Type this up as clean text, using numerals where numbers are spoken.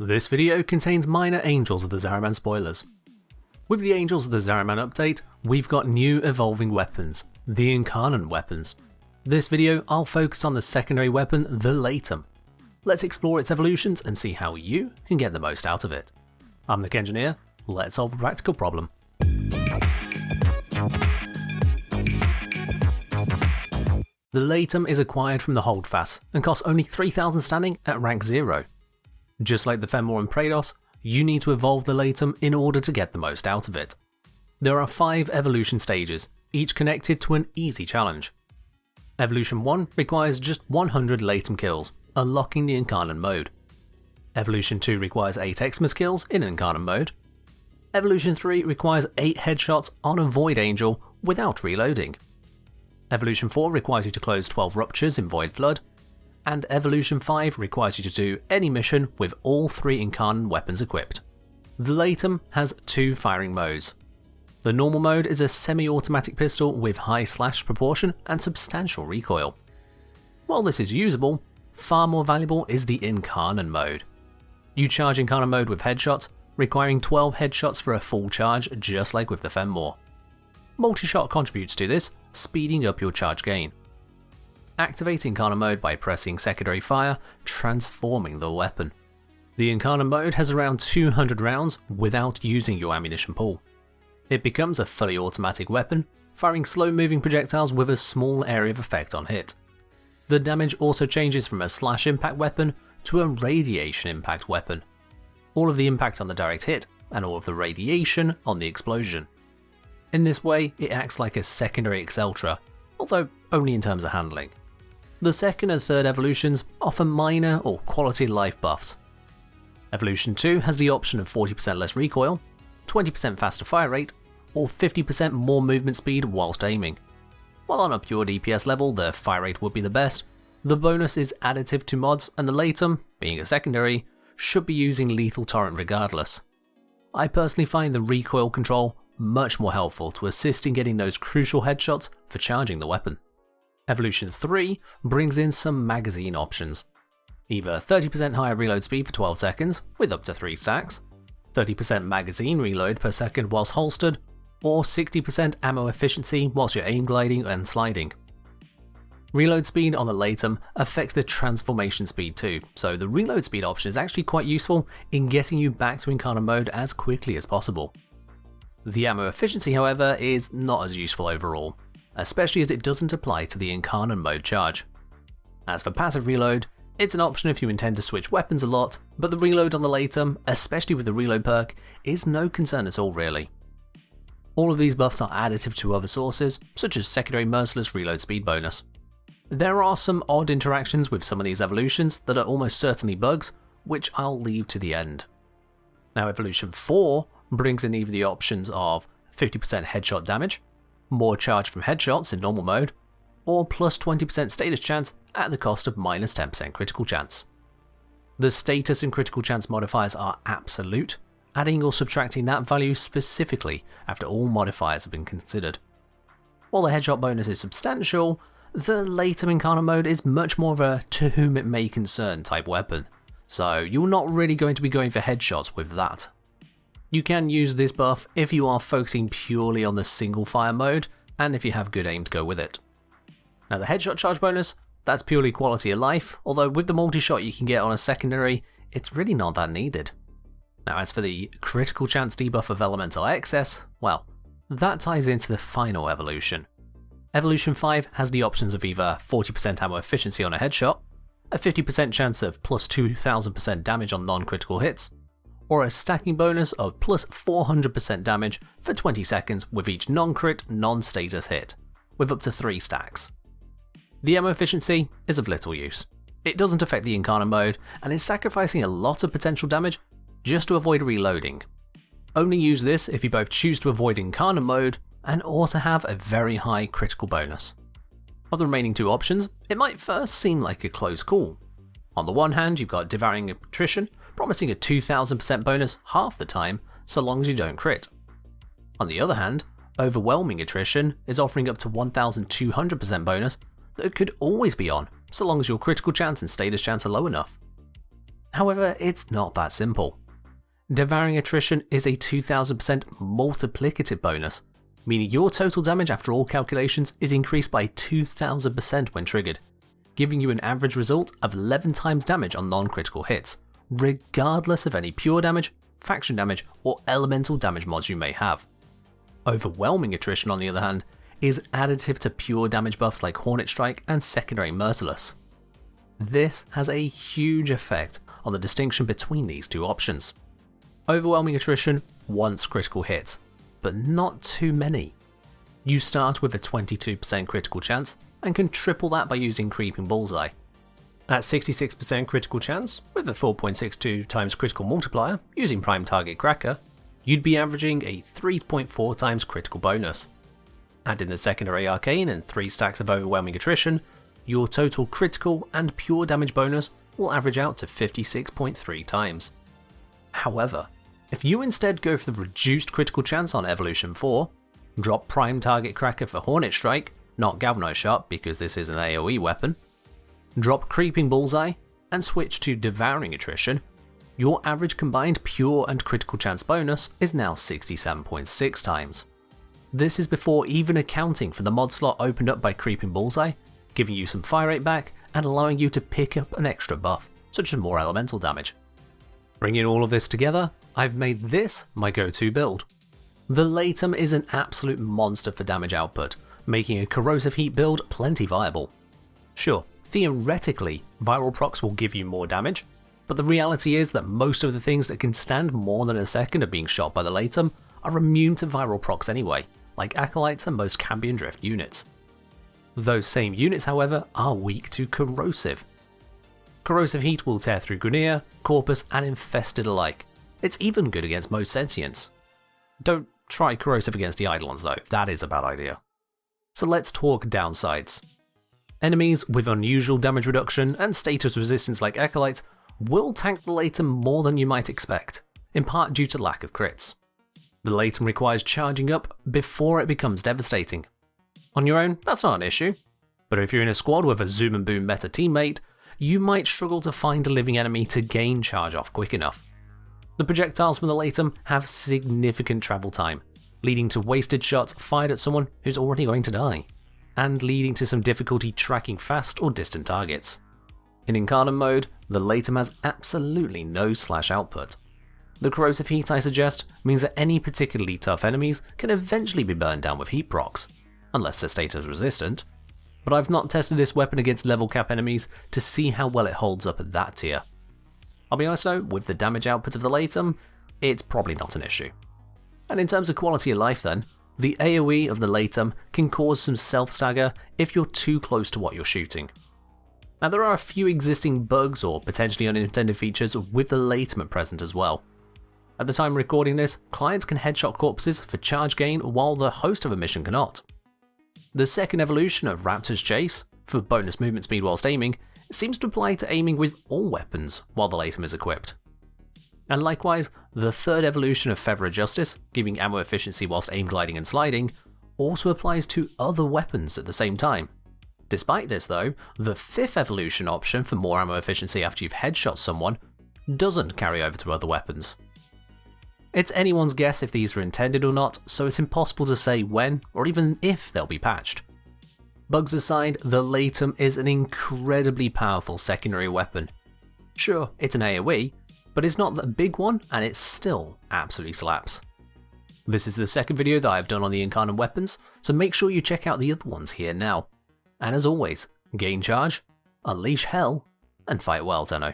This video contains minor Angels of the Zariman spoilers. With the Angels of the Zariman update, we've got new evolving weapons, the Incarnate weapons. This video, I'll focus on the secondary weapon, the Latum. Let's explore its evolutions and see how you can get the most out of it. I'm the Engineer, let's solve a practical problem. The Latum is acquired from the Holdfast and costs only 3000 standing at rank 0. Just like the Fenmore and Praetos, you need to evolve the Latum in order to get the most out of it. There are 5 evolution stages, each connected to an easy challenge. Evolution 1 requires just 100 Latum kills, unlocking the Incarnate mode. Evolution 2 requires 8 Xmas kills in Incarnate mode. Evolution 3 requires 8 headshots on a Void Angel without reloading. Evolution 4 requires you to close 12 ruptures in Void Flood. And Evolution 5 requires you to do any mission with all 3 Incarnate weapons equipped. The Latum has 2 firing modes. The normal mode is a semi-automatic pistol with high slash proportion and substantial recoil. While this is usable, far more valuable is the Incarnate mode. You charge Incarnate mode with headshots, requiring 12 headshots for a full charge just like with the Fenmore. Multi-shot contributes to this, speeding up your charge gain. Activate Incarnate mode by pressing secondary fire, transforming the weapon. The Incarnate mode has around 200 rounds without using your ammunition pool. It becomes a fully automatic weapon, firing slow moving projectiles with a small area of effect on hit. The damage also changes from a slash impact weapon to a radiation impact weapon. All of the impact on the direct hit and all of the radiation on the explosion. In this way, it acts like a secondary Exceltra, although only in terms of handling. The second and third evolutions offer minor or quality of life buffs. Evolution 2 has the option of 40% less recoil, 20% faster fire rate, or 50% more movement speed whilst aiming. While on a pure DPS level the fire rate would be the best, the bonus is additive to mods and the Latum, being a secondary, should be using Lethal Torrent regardless. I personally find the recoil control much more helpful to assist in getting those crucial headshots for charging the weapon. Evolution 3 brings in some magazine options. Either 30% higher reload speed for 12 seconds with up to 3 stacks, 30% magazine reload per second whilst holstered, or 60% ammo efficiency whilst you're aim gliding and sliding. Reload speed on the Latum affects the transformation speed too, so the reload speed option is actually quite useful in getting you back to Incarnate mode as quickly as possible. The ammo efficiency, however, is not as useful overall, especially as it doesn't apply to the Incarnate mode charge. As for passive reload, it's an option if you intend to switch weapons a lot, but the reload on the Latum, especially with the reload perk, is no concern at all really. All of these buffs are additive to other sources, such as secondary merciless reload speed bonus. There are some odd interactions with some of these evolutions that are almost certainly bugs, which I'll leave to the end. Now Evolution 4 brings in either the options of 50% headshot damage, more charge from headshots in normal mode, or plus 20% status chance at the cost of minus 10% critical chance. The status and critical chance modifiers are absolute, adding or subtracting that value specifically after all modifiers have been considered. While the headshot bonus is substantial, the Latum Incarnate mode is much more of a to whom it may concern type weapon, so you're not really going to be going for headshots with that. You can use this buff if you are focusing purely on the single fire mode and if you have good aim to go with it. Now the headshot charge bonus, that's purely quality of life, although with the multi-shot you can get on a secondary, it's really not that needed. Now as for the critical chance debuff of Elemental Excess, well, that ties into the final evolution. Evolution 5 has the options of either 40% ammo efficiency on a headshot, a 50% chance of plus 2000% damage on non-critical hits, or a stacking bonus of plus 400% damage for 20 seconds with each non-crit, non-status hit, with up to 3 stacks. The ammo efficiency is of little use. It doesn't affect the Incarnate mode and is sacrificing a lot of potential damage just to avoid reloading. Only use this if you both choose to avoid Incarnate mode and also have a very high critical bonus. Of the remaining 2 options, it might first seem like a close call. On the one hand, you've got Devouring Attrition, promising a 2000% bonus half the time, so long as you don't crit. On the other hand, Overwhelming Attrition is offering up to 1200% bonus that could always be on, so long as your critical chance and status chance are low enough. However, it's not that simple. Devouring Attrition is a 2000% multiplicative bonus, meaning your total damage after all calculations is increased by 2000% when triggered, giving you an average result of 11 times damage on non-critical hits, regardless of any pure damage, faction damage, or elemental damage mods you may have. Overwhelming Attrition, on the other hand, is additive to pure damage buffs like Hornet Strike and Secondary Merciless. This has a huge effect on the distinction between these two options. Overwhelming Attrition wants critical hits, but not too many. You start with a 22% critical chance and can triple that by using Creeping Bullseye. At 66% critical chance, with a 4.62 times critical multiplier using Prime Target Cracker, you'd be averaging a 3.4 times critical bonus. Add in the Secondary Arcane and 3 stacks of Overwhelming Attrition, your total critical and pure damage bonus will average out to 56.3 times. However, if you instead go for the reduced critical chance on Evolution 4, drop Prime Target Cracker for Hornet Strike, not Galvanized Shot because this is an AoE weapon, drop Creeping Bullseye, and switch to Devouring Attrition, your average combined pure and critical chance bonus is now 67.6 times. This is before even accounting for the mod slot opened up by Creeping Bullseye, giving you some fire rate back and allowing you to pick up an extra buff, such as more elemental damage. Bringing all of this together, I've made this my go-to build. The Latum is an absolute monster for damage output, making a Corrosive Heat build plenty viable. Sure, theoretically, viral procs will give you more damage, but the reality is that most of the things that can stand more than a second of being shot by the Latum are immune to viral procs anyway, like Acolytes and most Cambion Drift units. Those same units, however, are weak to Corrosive. Corrosive Heat will tear through Grineer, Corpus, and Infested alike. It's even good against most Sentients. Don't try Corrosive against the Eidolons though, that is a bad idea. So let's talk downsides. Enemies with unusual damage reduction and status resistance like Acolytes will tank the Latum more than you might expect, in part due to lack of crits. The Latum requires charging up before it becomes devastating. On your own, that's not an issue, but if you're in a squad with a Zoom and Boom meta teammate, you might struggle to find a living enemy to gain charge off quick enough. The projectiles from the Latum have significant travel time, leading to wasted shots fired at someone who's already going to die, and leading to some difficulty tracking fast or distant targets. In Incarnate mode, the Latum has absolutely no slash output. The Corrosive Heat, I suggest, means that any particularly tough enemies can eventually be burned down with heat procs, unless they're status resistant, but I've not tested this weapon against level cap enemies to see how well it holds up at that tier. I'll be honest though, with the damage output of the Latum, it's probably not an issue. And in terms of quality of life then, the AoE of the Latum can cause some self-stagger if you're too close to what you're shooting. Now there are a few existing bugs or potentially unintended features with the Latum at present as well. At the time of recording this, clients can headshot corpses for charge gain while the host of a mission cannot. The second evolution of Raptor's Chase, for bonus movement speed whilst aiming, seems to apply to aiming with all weapons while the Latum is equipped. And likewise, the third evolution of Feather of Justice, giving ammo efficiency whilst aim gliding and sliding, also applies to other weapons at the same time. Despite this though, the fifth evolution option for more ammo efficiency after you've headshot someone doesn't carry over to other weapons. It's anyone's guess if these are intended or not, so it's impossible to say when or even if they'll be patched. Bugs aside, the Latum is an incredibly powerful secondary weapon. Sure, it's an AoE, but it's not that big one and it still absolutely slaps. This is the second video that I've done on the Incarnate weapons, so make sure you check out the other ones here now. And as always, gain charge, unleash hell, and fight well, Tenno.